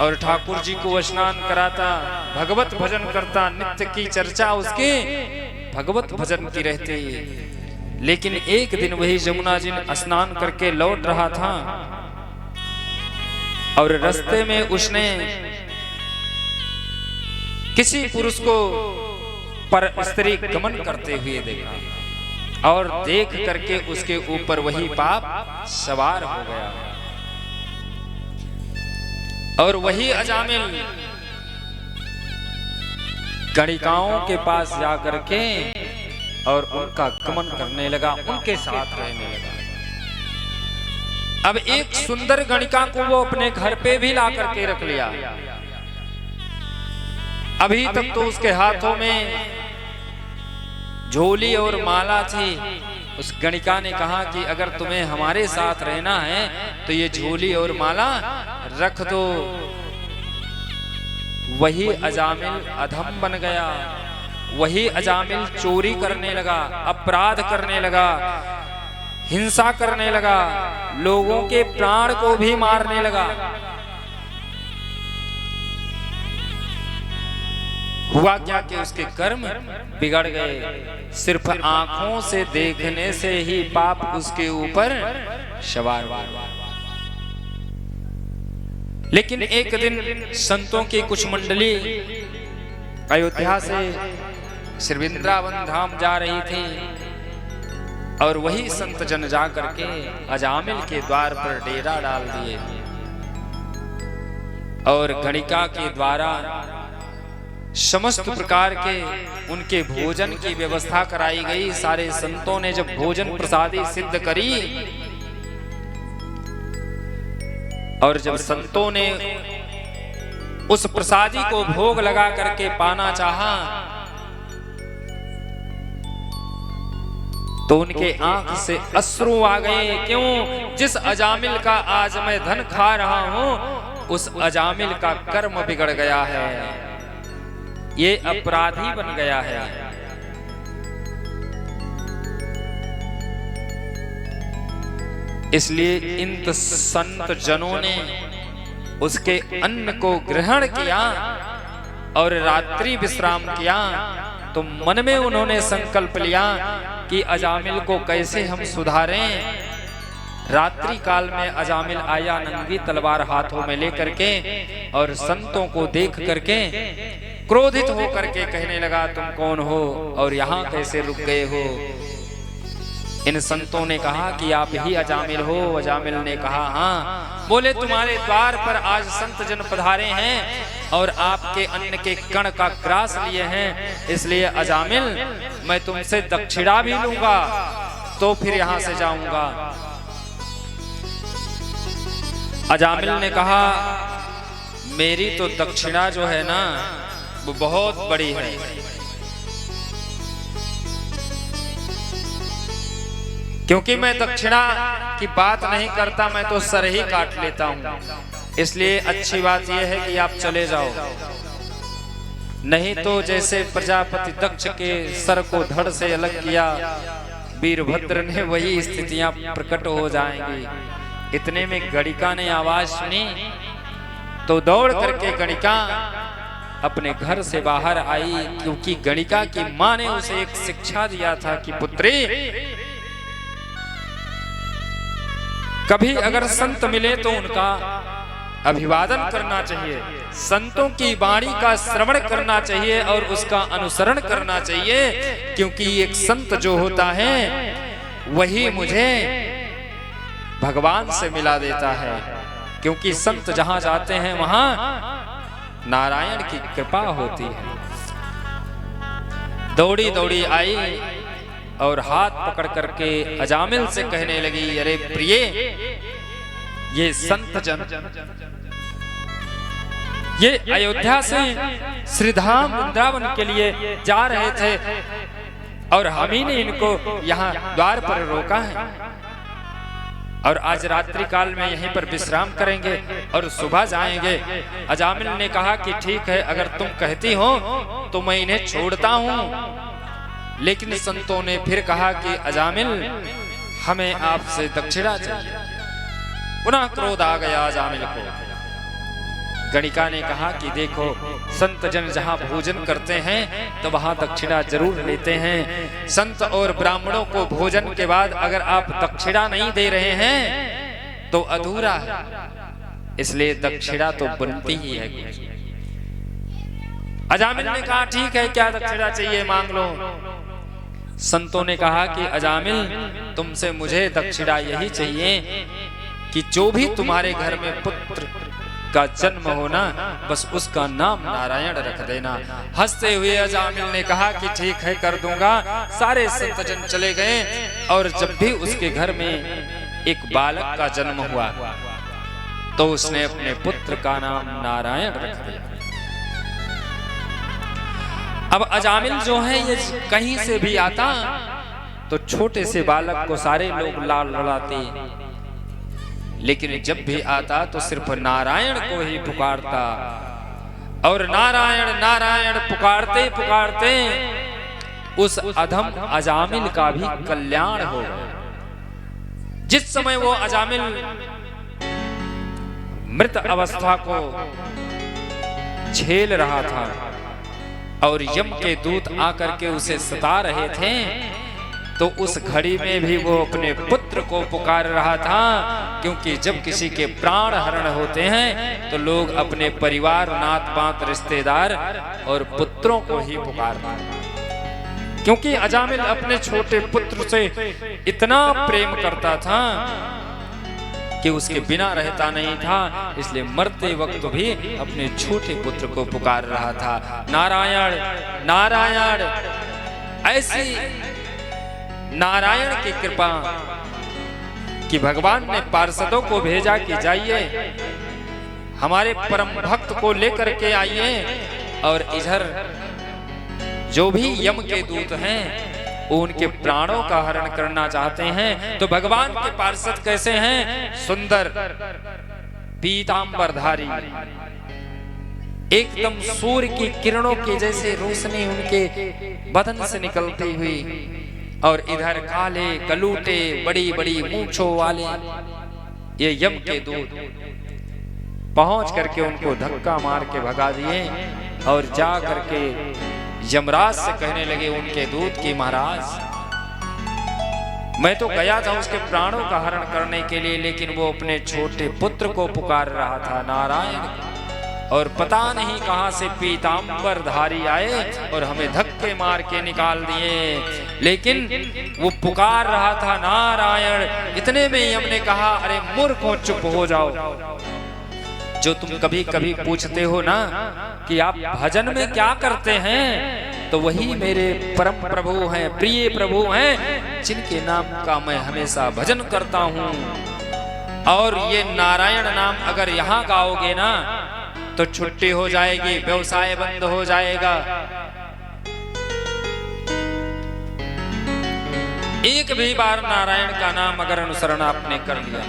और ठाकुर जी को स्नान कराता, भगवत भजन करता, नित्य की चर्चा उसके भगवत भजन की रहती। लेकिन एक दिन वही जमुना जी स्नान करके लौट रहा था और रास्ते में उसने किसी पुरुष को पर स्त्री गमन करते हुए देखा और देख करके उसके ऊपर वही पाप सवार हो गया। और वही अजामिल गणिकाओं के पास जाकर के और उनका गमन करने लगा, उनके साथ रहने लगा। अब एक सुंदर गणिका को वो अपने घर पे भी ला करके रख लिया। अभी तक तो उसके हाथों में झोली और माला थी। उस गणिका ने कहा कि अगर तुम्हें हमारे साथ रहना है तो ये झोली और माला रख दो। वही अजामिल अधम बन गया, वही अजामिल चोरी करने लगा, अपराध करने लगा, हिंसा करने लगा, लोगों के प्राण को भी मारने लगा। हुआ क्या कि उसके कर्म बिगड़ गए। सिर्फ आंखों से देखने से ही पाप उसके ऊपर सवार हुआ। लेकिन एक दिन संतों की कुछ मंडली अयोध्या से श्री वृंदावन धाम जा रही थी और वही संत जन जा करके अजामिल के द्वार पर डेरा डाल दिए और गणिका के द्वारा समस्त प्रकार के उनके भोजन की व्यवस्था कराई गई। सारे संतों ने जब भोजन प्रसादी सिद्ध करी और जब संतों ने उस प्रसादी को भोग लगा करके पाना चाहा तो उनके आंख से अश्रु आ गए। क्यों? जिस अजामिल का आज मैं धन खा रहा हूं उस अजामिल का कर्म बिगड़ गया है, ये अपराधी बन गया है। इसलिए इन संत जनों ने उसके अन्न को ग्रहण किया और रात्रि विश्राम किया। तो मन में उन्होंने संकल्प लिया कि अजामिल को कैसे हम सुधारें। रात्रि काल में अजामिल आया नंगी तलवार हाथों में लेकर के और संतों को देख करके क्रोधित होकर के कहने लगा, तुम कौन हो और यहाँ कैसे रुक गए हो? इन संतों ने कहा कि आप ही अजामिल हो। अजामिल ने कहा हाँ। बोले, तुम्हारे द्वार पर आज संत जन पधारे हैं और आपके अन्न के कण का ग्रास लिए हैं, इसलिए अजामिल मैं तुमसे दक्षिणा भी लूंगा तो फिर यहाँ से जाऊंगा। अजामिल ने कहा, मेरी तो दक्षिणा जो है ना वो बहुत बड़ी है, क्योंकि मैं दक्षिणा की बात नहीं करता, मैं तो सर ही काट लेता हूं। इसलिए अच्छी बात यह है कि आप चले जाओ, नहीं तो जैसे प्रजापति दक्ष के सर को धड़ से अलग किया वीरभद्र ने, वही स्थितियां प्रकट हो जाएंगी। इतने में गणिका ने आवाज सुनी तो दौड़ करके गणिका अपने घर से बाहर आई, क्योंकि गणिका की मां ने उसे एक शिक्षा दिया था कि पुत्री, कभी अगर संत मिले तो उनका अभिवादन करना चाहिए, संतों की वाणी का श्रवण करना चाहिए और उसका अनुसरण करना चाहिए, क्योंकि एक संत जो होता है वही मुझे भगवान से मिला देता है। क्योंकि संत जहां जाते हैं वहां नारायण की कृपा होती है। दौड़ी दौड़ी आई और हाथ पकड़ करके अजामिल से कहने लगी, अरे प्रिय, ये संत जन ये अयोध्या से श्रीधाम वृंदावन के लिए जा रहे थे और हम ही ने इनको यहाँ द्वार पर रोका है और आज रात्रि काल में यहीं पर विश्राम करेंगे और सुबह जाएंगे। अजामिल ने कहा कि ठीक है, अगर तुम कहती हो तो मैं इन्हें छोड़ता हूं। लेकिन संतों ने फिर कहा कि अजामिल, हमें आपसे दक्षिणा चाहिए। पुनः क्रोध आ गया अजामिल को। गणिका ने कहा कि देखो, संत जन जहाँ भोजन करते हैं तो वहां दक्षिणा जरूर लेते हैं। संत और ब्राह्मणों को भोजन के बाद अगर आप दक्षिणा नहीं दे रहे हैं तो अधूरा है, इसलिए दक्षिणा तो बनती ही है। अजामिल ने कहा ठीक है, क्या दक्षिणा चाहिए मांग लो। संतों ने कहा कि अजामिल, तुमसे मुझे दक्षिणा यही चाहिए कि जो भी तुम्हारे घर में पुत्र का जन्म होना, बस उसका नाम नारायण रख देना। हंसते हुए अजामिल ने कहा कि ठीक है, कर दूंगा। सारे संतजन चले गए और जब भी उसके घर में एक बालक का जन्म हुआ तो उसने अपने पुत्र का नाम नारायण रख दिया। अब अजामिल जो है ये कहीं से भी आता तो छोटे से बालक को सारे लोग लाल लड़ाते, लेकिन जब भी आता तो सिर्फ नारायण को ही पुकारता। और नारायण नारायण पुकारते पुकारते उस अधम अजामिल का भी कल्याण हो। जिस समय वो अजामिल मृत अवस्था को झेल रहा था और यम के दूत आकर के उसे सता रहे थे, तो उस घड़ी में भी वो अपने पुत्र को पुकार रहा था, क्योंकि जब किसी के प्राण हरण होते हैं तो लोग अपने परिवार, नात पात, रिश्तेदार और पुत्रों को ही पुकारते हैं। क्योंकि अजामिल अपने छोटे पुत्र से इतना प्रेम करता था कि उसके बिना रहता नहीं था, इसलिए मरते वक्त भी अपने छोटे पुत्र को पुकार रहा था, नारायण नारायण। ऐसी नारायण की कृपा कि भगवान ने पार्षदों को भेजा कि जाइए हमारे परम भक्त को लेकर के आइए, और इधर जो भी यम के दूत हैं वो उनके प्राणों का हरण करना चाहते हैं। तो भगवान के पार्षद कैसे हैं? सुंदर पीतांबरधारी, एकदम सूर्य की किरणों की जैसे रोशनी उनके बदन से निकलती हुई, और इधर काले कलूटे बड़ी बड़ी मूंछों वाले ये यम के दूत पहुंच करके उनको धक्का मार के भगा दिए और जा करके यमराज से कहने लगे उनके दूत की महाराज, मैं तो गया था उसके प्राणों का हरण करने के लिए, लेकिन वो अपने छोटे पुत्र को पुकार रहा था नारायण, और पता नहीं कहां से पीतांबरधारी आए और हमें धक्के मार के निकाल दिए। लेकिन वो पुकार रहा था नारायण। इतने में यम ने कहा, अरे मूर्खों, चुप हो जाओ। जो तुम कभी कभी पूछते हो ना कि आप भजन में क्या करते हैं, तो वही मेरे परम प्रभु हैं, प्रिय प्रभु हैं, जिनके नाम का मैं हमेशा भजन करता हूँ। और ये नारायण नाम अगर यहाँ गाओगे ना तो छुट्टी हो जाएगी, व्यवसाय बंद हो जाएगा। एक भी बार नारायण का नाम अगर अनुसरण आपने कर लिया